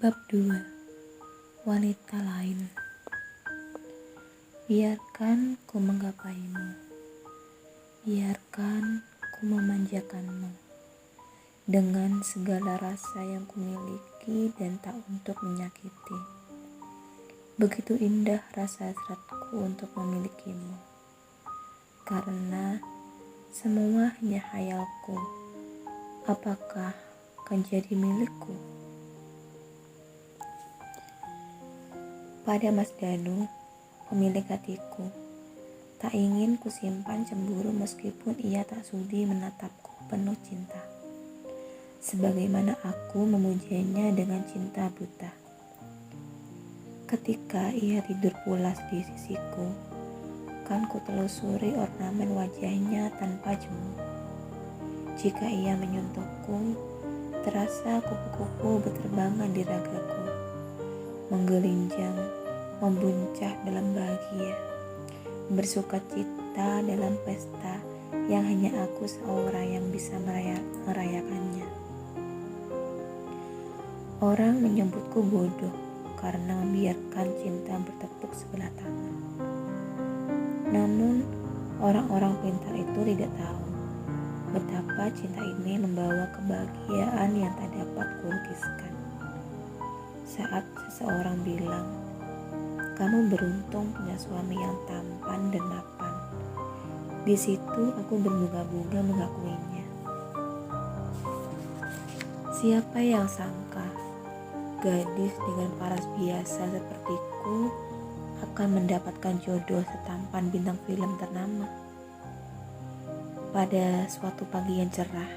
Bab 2. Wanita lain. Biarkan ku menggapaimu, biarkan ku memanjakanmu dengan segala rasa yang kumiliki dan tak untuk menyakiti. Begitu indah rasa hasratku untuk memilikimu, karena semua hanya khayalku. Apakah akan jadi milikku? Pada Mas Danu, pemilik hatiku, tak ingin kusimpan cemburu meskipun ia tak sudi menatapku penuh cinta. Sebagaimana aku memujanya dengan cinta buta. Ketika ia tidur pulas di sisiku, kan ku telusuri ornamen wajahnya tanpa jemu. Jika ia menyentuhku, terasa kupu-kupu berterbangan di ragaku, menggelinjang, membuncah dalam bahagia, bersuka cita dalam pesta yang hanya aku seorang yang bisa merayakannya. Orang menyebutku bodoh karena membiarkan cinta bertepuk sebelah tangan. Namun, orang-orang pintar itu tidak tahu betapa cinta ini membawa kebahagiaan yang tak dapat kulukiskan. Saat seseorang bilang, kamu beruntung punya suami yang tampan dan mapan, di situ aku berbunga-bunga mengakuinya. Siapa yang sangka gadis dengan paras biasa sepertiku akan mendapatkan jodoh setampan bintang film ternama. Pada suatu pagi yang cerah,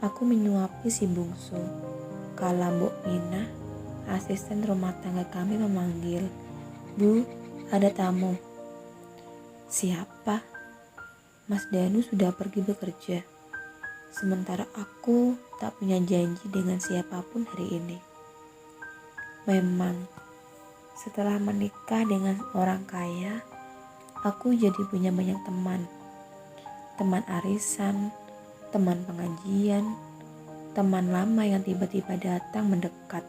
aku menyuapi si bungsu. Kala Mbok Mina, asisten rumah tangga kami, memanggil, "Bu, ada tamu." "Siapa?" "Mas Danu sudah pergi bekerja. Sementara aku tak punya janji dengan siapapun hari ini." Memang, setelah menikah dengan orang kaya, aku jadi punya banyak teman. Teman arisan, teman pengajian, teman lama yang tiba-tiba datang mendekat,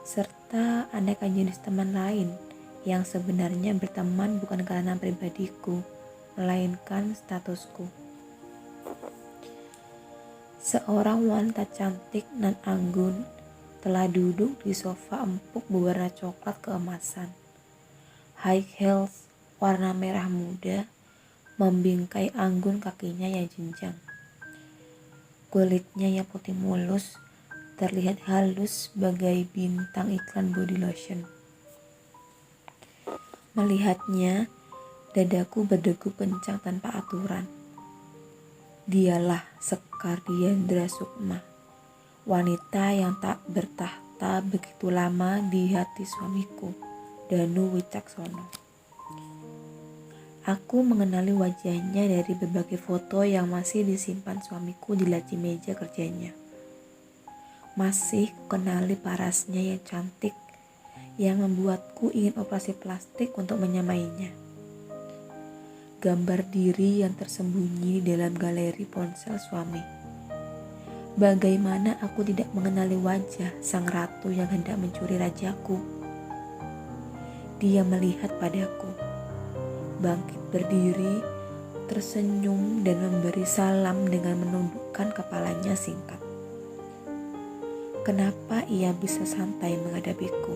serta aneka jenis teman lain yang sebenarnya berteman bukan karena pribadiku, melainkan statusku. Seorang wanita cantik dan anggun telah duduk di sofa empuk berwarna coklat keemasan. High heels warna merah muda membingkai anggun kakinya yang jenjang. Kulitnya yang putih mulus terlihat halus bagai bintang iklan body lotion. Melihatnya, dadaku berdegup kencang tanpa aturan. Dialah Sekar Diandra Sukma, wanita yang tak bertahta begitu lama di hati suamiku, Danu Wicaksono. Aku mengenali wajahnya dari berbagai foto yang masih disimpan suamiku di laci meja kerjanya. Masih kukenali parasnya yang cantik, yang membuatku ingin operasi plastik untuk menyamainya. Gambar diri yang tersembunyi dalam galeri ponsel suami. Bagaimana aku tidak mengenali wajah sang ratu yang hendak mencuri rajaku? Dia melihat padaku, bangkit berdiri, tersenyum dan memberi salam dengan menundukkan kepalanya singkat. Kenapa ia bisa santai menghadapiku,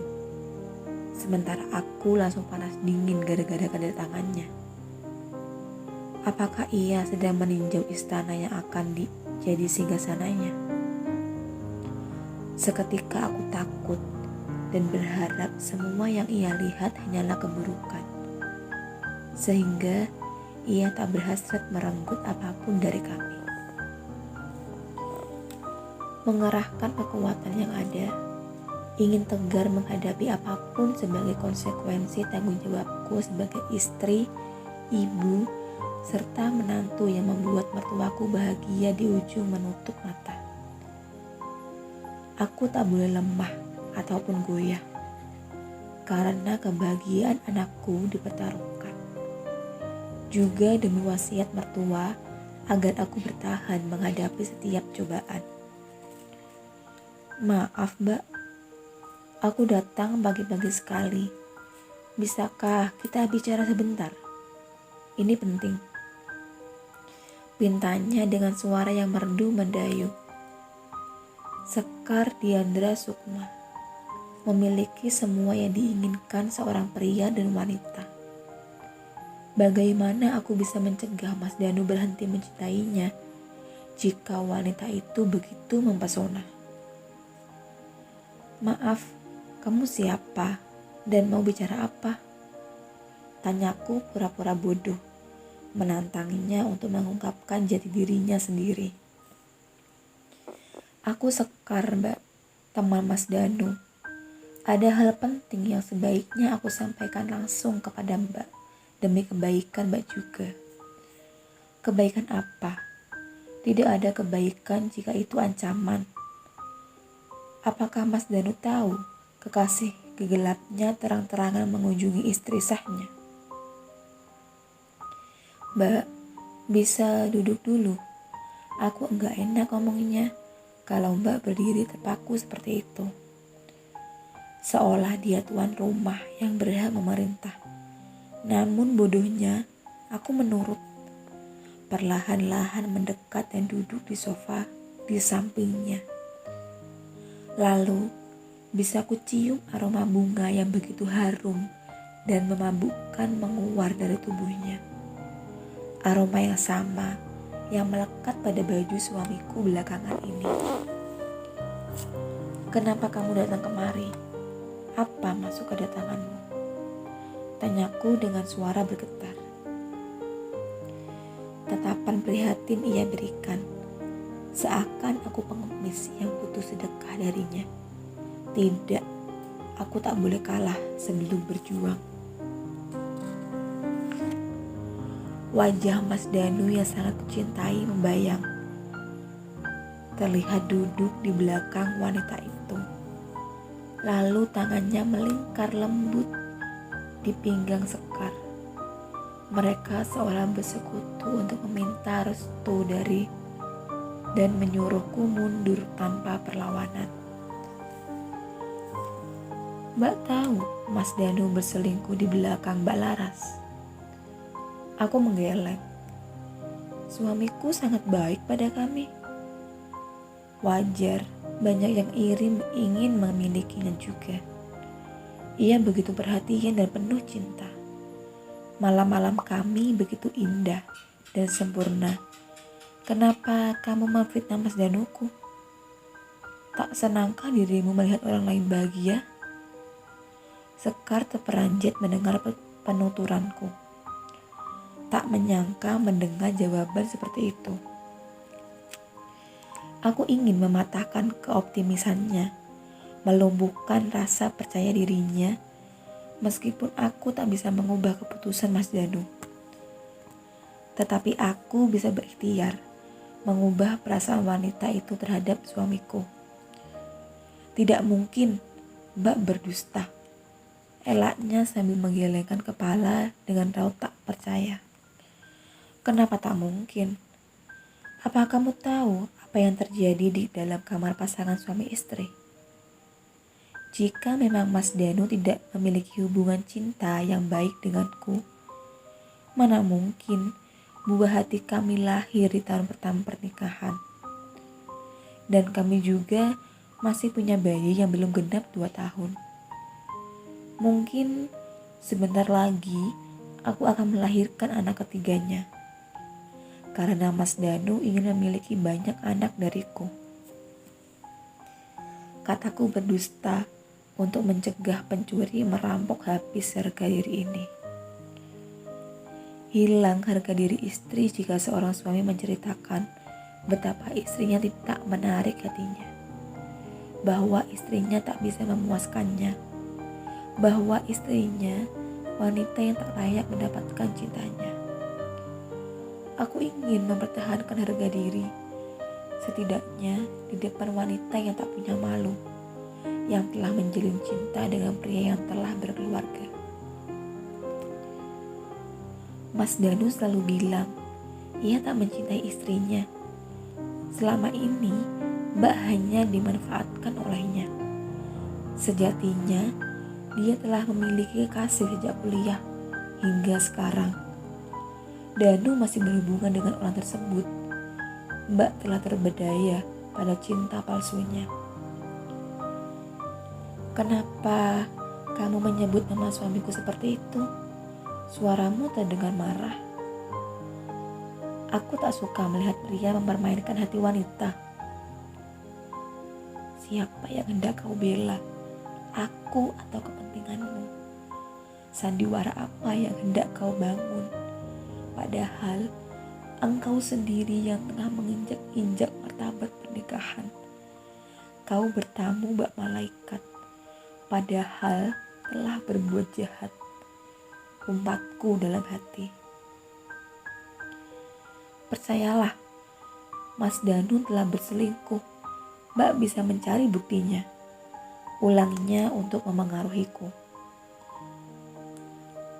sementara aku langsung panas dingin gara-gara kedatangannya? Apakah ia sedang meninjau istana yang akan jadi singgasananya? Seketika aku takut dan berharap semua yang ia lihat hanyalah keburukan, sehingga ia tak berhasrat merenggut apapun dari kami. Mengerahkan kekuatan yang ada, ingin tegar menghadapi apapun sebagai konsekuensi tanggung jawabku sebagai istri, ibu, serta menantu yang membuat mertuaku bahagia di ujung menutup mata. Aku tak boleh lemah ataupun goyah, karena kebahagiaan anakku dipertaruhkan. Juga demi wasiat mertua agar aku bertahan menghadapi setiap cobaan. "Maaf, Mbak," Aku datang pagi-pagi sekali. Bisakah kita bicara sebentar? Ini penting. Pintanya dengan suara yang merdu mendayu. Sekar Diandra Sukma memiliki semua yang diinginkan seorang pria dan wanita. Bagaimana aku bisa mencegah Mas Danu berhenti mencintainya jika wanita itu begitu mempesona? Maaf, kamu siapa dan mau bicara apa? Tanyaku pura-pura bodoh, menantanginya untuk mengungkapkan jati dirinya sendiri. Aku Sekar, Mbak, teman Mas Danu. Ada hal penting yang sebaiknya aku sampaikan langsung kepada Mbak, demi kebaikan Mbak juga. Kebaikan apa? Tidak ada kebaikan jika itu ancaman. Apakah Mas Danu tahu kekasih kegelapnya terang-terangan mengunjungi istri sahnya? Mbak, bisa duduk dulu. Aku enggak enak ngomongnya kalau Mbak berdiri terpaku seperti itu. Seolah dia tuan rumah yang berhak memerintah. Namun bodohnya, aku menurut. Perlahan-lahan mendekat dan duduk di sofa di sampingnya. Lalu, bisa ku cium aroma bunga yang begitu harum dan memabukkan menguar dari tubuhnya. Aroma yang sama yang melekat pada baju suamiku belakangan ini. Kenapa kamu datang kemari? Apa maksud kedatanganmu? Tanyaku dengan suara bergetar. Tatapan prihatin ia berikan, seakan aku pengemis yang butuh sedekah darinya. Tidak, aku tak boleh kalah sebelum berjuang. Wajah Mas Danu yang sangat kucintai membayang. Terlihat duduk di belakang wanita itu. Lalu tangannya melingkar lembut di pinggang Sekar. Mereka seolah bersekutu untuk meminta restu dari dan menyuruhku mundur tanpa perlawanan. Mbak tahu Mas Danu berselingkuh di belakang Mbak Laras. Aku menggeleng. Suamiku sangat baik pada kami. Wajar, banyak yang iri ingin memilikinya juga. Ia begitu perhatian dan penuh cinta. Malam-malam kami begitu indah dan sempurna. Kenapa kamu memfitnah Mas Danuku? Tak senangkah dirimu melihat orang lain bahagia? Sekar terperanjat mendengar penuturanku. Tak menyangka mendengar jawaban seperti itu. Aku ingin mematahkan keoptimisannya, melumpuhkan rasa percaya dirinya, meskipun aku tak bisa mengubah keputusan Mas Danu. Tetapi aku bisa berikhtiar, mengubah perasaan wanita itu terhadap suamiku. Tidak mungkin, Mbak berdusta. Elaknya sambil menggelengkan kepala dengan raut tak percaya. Kenapa tak mungkin? Apa kamu tahu apa yang terjadi di dalam kamar pasangan suami istri? Jika memang Mas Danu tidak memiliki hubungan cinta yang baik denganku, mana mungkin buah hati kami lahir di tahun pertama pernikahan. Dan kami juga masih punya bayi yang belum genap 2 tahun. Mungkin sebentar lagi aku akan melahirkan anak ketiganya. Karena Mas Danu ingin memiliki banyak anak dariku. Kataku berdusta untuk mencegah pencuri merampok habis harga diri ini. Hilang harga diri istri jika seorang suami menceritakan betapa istrinya tidak menarik hatinya, bahwa istrinya tak bisa memuaskannya, bahwa istrinya wanita yang tak layak mendapatkan cintanya. Aku ingin mempertahankan harga diri, setidaknya di depan wanita yang tak punya malu, yang telah menjalin cinta dengan pria yang telah berkeluarga. Mas Danu selalu bilang, ia tak mencintai istrinya. Selama ini, Mbak hanya dimanfaatkan olehnya. Sejatinya, dia telah memiliki kekasih sejak kuliah hingga sekarang. Danu masih berhubungan dengan orang tersebut. Mbak telah terberdaya pada cinta palsunya. Kenapa kamu menyebut nama suamiku seperti itu? Suaramu terdengar marah. Aku tak suka melihat pria mempermainkan hati wanita. Siapa yang hendak kau bela? Aku atau kepentinganmu? Sandiwara apa yang hendak kau bangun? Padahal engkau sendiri yang tengah menginjak-injak martabat pernikahan. Kau bertamu bak malaikat, padahal telah berbuat jahat. Umpatku dalam hati. Percayalah, Mas Danu telah berselingkuh. Mbak bisa mencari buktinya. Ulanginya untuk memengaruhiku.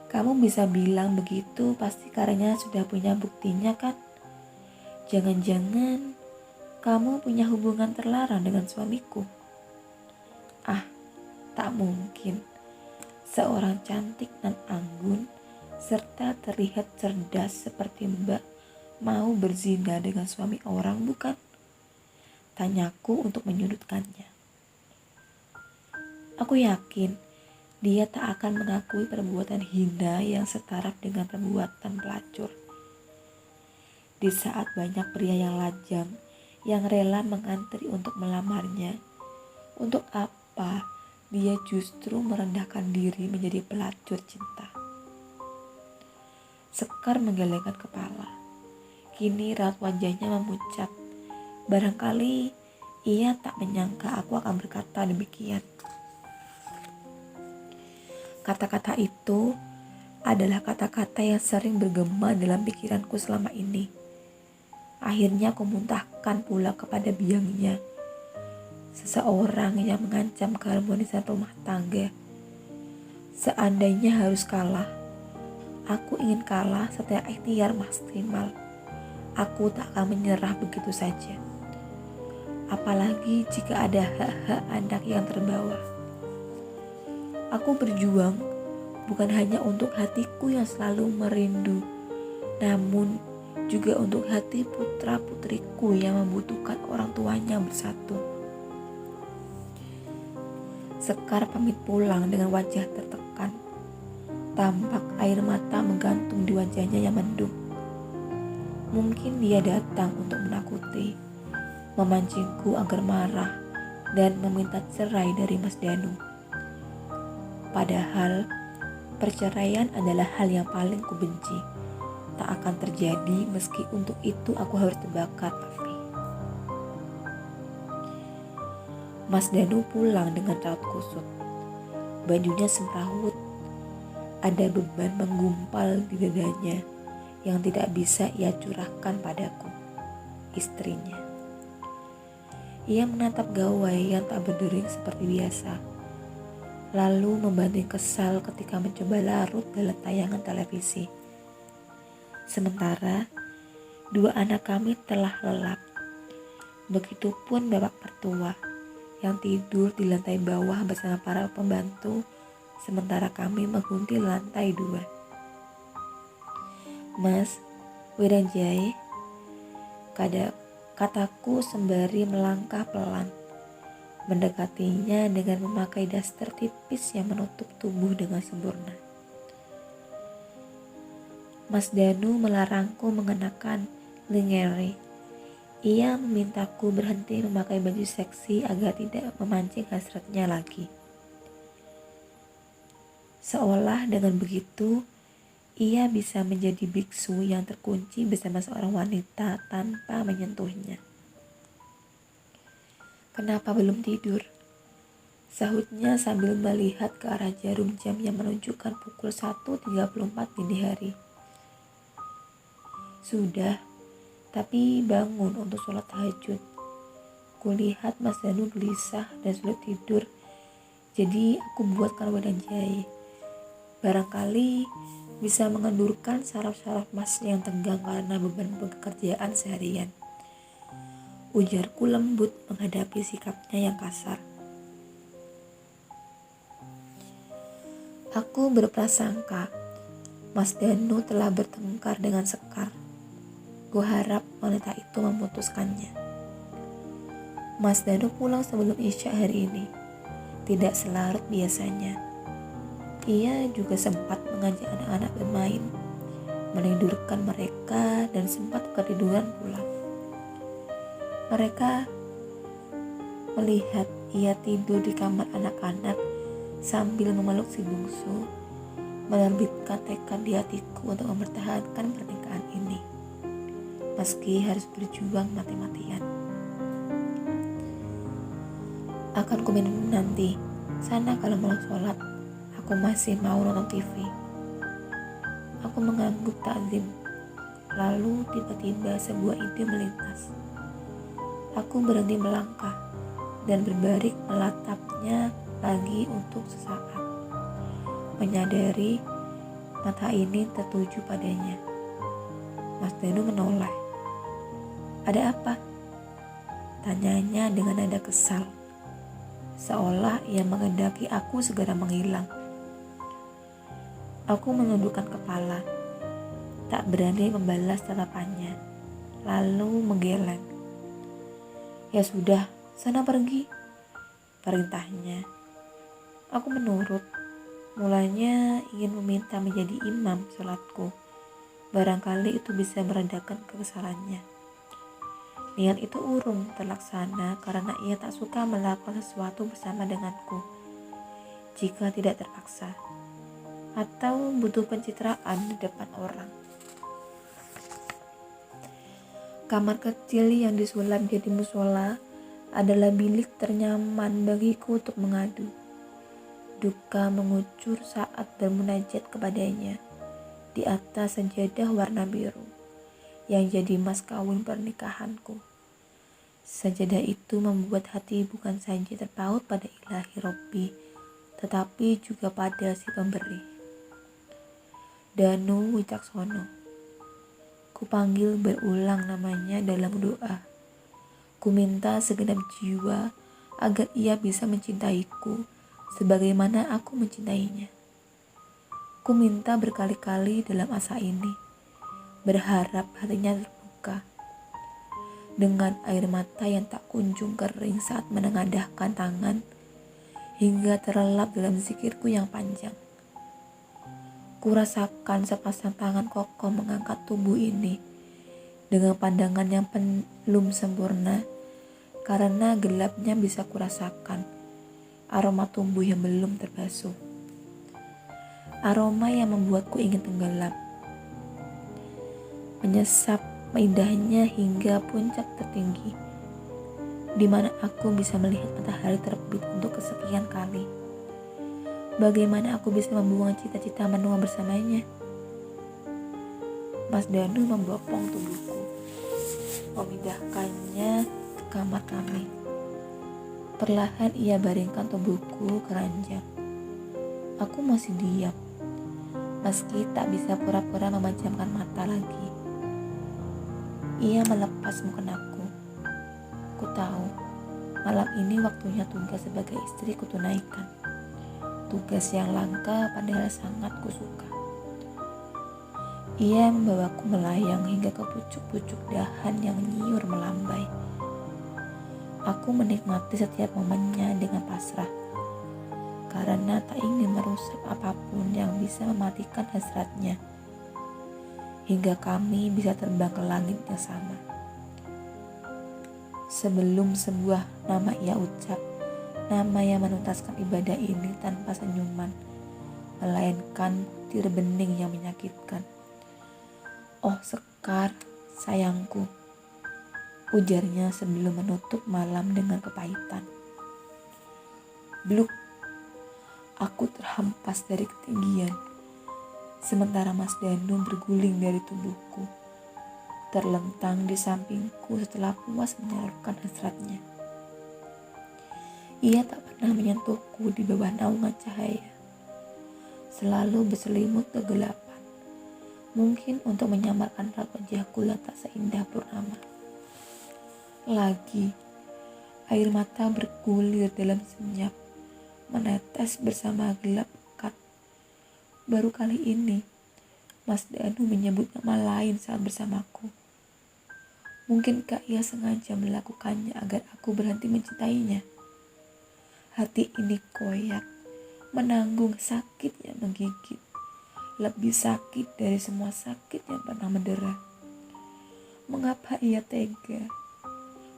Kamu bisa bilang begitu pasti karena sudah punya buktinya kan? Jangan-jangan kamu punya hubungan terlarang dengan suamiku. Ah, tak mungkin. Seorang cantik dan anggun serta terlihat cerdas seperti Mbak mau berzina dengan suami orang, bukan? Tanyaku untuk menyudutkannya. Aku yakin dia tak akan mengakui perbuatan hina yang setara dengan perbuatan pelacur. Di saat banyak pria yang lajang yang rela mengantri untuk melamarnya, untuk apa dia justru merendahkan diri menjadi pelacur cinta? Sekar menggelengkan kepala. Kini raut wajahnya memucat. Barangkali ia tak menyangka aku akan berkata demikian. Kata-kata itu adalah kata-kata yang sering bergema dalam pikiranku selama ini. Akhirnya aku muntahkan pula kepada biangnya. Seseorang yang mengancam keharmonisan rumah tangga. Seandainya harus kalah, aku ingin kalah setelah ikhtiar maksimal. Aku tak akan menyerah begitu saja. Apalagi jika ada hak-hak anak yang terbawa. Aku berjuang bukan hanya untuk hatiku yang selalu merindu, namun juga untuk hati putra-putriku yang membutuhkan orang tuanya bersatu. Sekar pamit pulang dengan wajah tertekan. Tampak air mata menggantung di wajahnya yang mendung. Mungkin dia datang untuk menakuti, memancingku agar marah dan meminta cerai dari Mas Danu. Padahal perceraian adalah hal yang paling kubenci. Tak akan terjadi meski untuk itu aku harus terbakar api. Mas Danu pulang dengan raut kusut. Bajunya semrawut. Ada beban menggumpal di dadanya yang tidak bisa ia curahkan padaku, istrinya. Ia menatap gawai yang tak berdering seperti biasa. Lalu membanting kesal ketika mencoba larut dalam tayangan televisi. Sementara dua anak kami telah lelap. Begitupun bapak mertua yang tidur di lantai bawah bersama para pembantu, sementara kami menghunti lantai 2. Mas, Wiranjaya, kataku sembari melangkah pelan. Mendekatinya dengan memakai daster tipis yang menutup tubuh dengan sempurna. Mas Danu melarangku mengenakan lingerie. Ia memintaku berhenti memakai baju seksi agar tidak memancing hasratnya lagi. Seolah dengan begitu, ia bisa menjadi biksu yang terkunci bersama seorang wanita tanpa menyentuhnya. Kenapa belum tidur? Sahutnya sambil melihat ke arah jarum jam yang menunjukkan pukul 1.34 dini hari. Sudah, tapi bangun untuk sholat tahajud. Kulihat Mas Danu gelisah dan sulit tidur, jadi aku buatkan wedang jahe. Barangkali bisa mengendurkan saraf-saraf Mas yang tegang karena beban pekerjaan seharian. Ujarku lembut menghadapi sikapnya yang kasar. Aku berprasangka Mas Danu telah bertengkar dengan Sekar. Kuharap wanita itu memutuskannya. Mas Danu pulang sebelum Isya hari ini. Tidak selarut biasanya. Ia juga sempat mengajak anak-anak bermain, menidurkan mereka, dan sempat ketiduran pula. Mereka melihat ia tidur di kamar anak-anak sambil memeluk si bungsu, menerbitkan tekad di hatiku untuk mempertahankan pernikahan ini, meski harus berjuang mati-matian. Akan ku minum nanti, sana kalau mau sholat, aku masih mau nonton TV. Aku mengangguk takzim, lalu tiba-tiba sebuah ide melintas. Aku berhenti melangkah dan berbaring melatapnya lagi untuk sesaat. Menyadari mata ini tertuju padanya. Mas Danu menoleh. Ada apa? Tanyanya dengan nada kesal, seolah ia menghendaki aku segera menghilang. Aku menundukkan kepala, tak berani membalas tatapannya, lalu menggeleng. Ya sudah, sana pergi, perintahnya. Aku menurut. Mulanya ingin meminta menjadi imam sholatku. Barangkali itu bisa meredakan kekesalannya. Niat itu urung terlaksana karena ia tak suka melakukan sesuatu bersama denganku jika tidak terpaksa atau butuh pencitraan di depan orang. Kamar kecil yang disulap jadi musola adalah bilik ternyaman bagiku untuk mengadu. Duka mengucur saat bermunajat kepadanya di atas sajadah warna biru yang jadi mas kawin pernikahanku. Sajadah itu membuat hati bukan saja terpaut pada ilahi Robbi, tetapi juga pada si pemberi. Danu Wicaksono. Kupanggil berulang namanya dalam doa. Ku minta segenap jiwa agar ia bisa mencintaiku sebagaimana aku mencintainya. Ku minta berkali-kali dalam asa ini, berharap hatinya terbuka. Dengan air mata yang tak kunjung kering saat menengadahkan tangan, hingga terlelap dalam zikirku yang panjang. Ku rasakan sepasang tangan kokoh mengangkat tubuh ini dengan pandangan yang belum sempurna, karena gelapnya bisa kurasakan aroma tubuh yang belum terbasuh. Aroma yang membuatku ingin tenggelam, menyesap indahnya hingga puncak tertinggi, di mana aku bisa melihat matahari terbit untuk kesekian kali. Bagaimana aku bisa membuang cita-cita menua bersamanya? Mas Danu membopong tubuhku, memindahkannya ke kamar kami. Perlahan ia baringkan tubuhku ke ranjang. Aku masih diam, meski tak bisa pura-pura memejamkan mata lagi. Ia melepas mukenaku. Ku tahu, malam ini waktunya tugas sebagai istri kutunaikan. Tugas yang langka padahal sangat kusuka. Ia membawaku melayang hingga ke pucuk-pucuk dahan yang nyiur melambai. Aku menikmati setiap momennya dengan pasrah, karena tak ingin merusak apapun yang bisa mematikan hasratnya, hingga kami bisa terbang ke langit yang sama. Sebelum sebuah nama ia ucap, nama yang menuntaskan ibadah ini tanpa senyuman, melainkan butir bening yang menyakitkan. Oh Sekar, sayangku, ujarnya sebelum menutup malam dengan kepahitan. Bluk, aku terhempas dari ketinggian, sementara Mas Danu berguling dari tubuhku, terlentang di sampingku setelah puas menyalurkan hasratnya. Ia tak pernah menyentuhku di bawah naungan cahaya, selalu berselimut kegelapan, mungkin untuk menyamarkan raut wajahku yang tak seindah purnama. Lagi, air mata bergulir dalam senyap, menetes bersama gelap pekat, Baru kali ini Mas Danu menyebut nama lain saat bersamaku. Mungkinkah ia sengaja melakukannya agar aku berhenti mencintainya? Hati ini koyak, menanggung sakit yang menggigit. Lebih sakit dari semua sakit yang pernah mendera. Mengapa ia tega?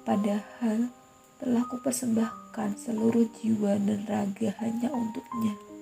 Padahal telah kupersembahkan seluruh jiwa dan raga hanya untuknya.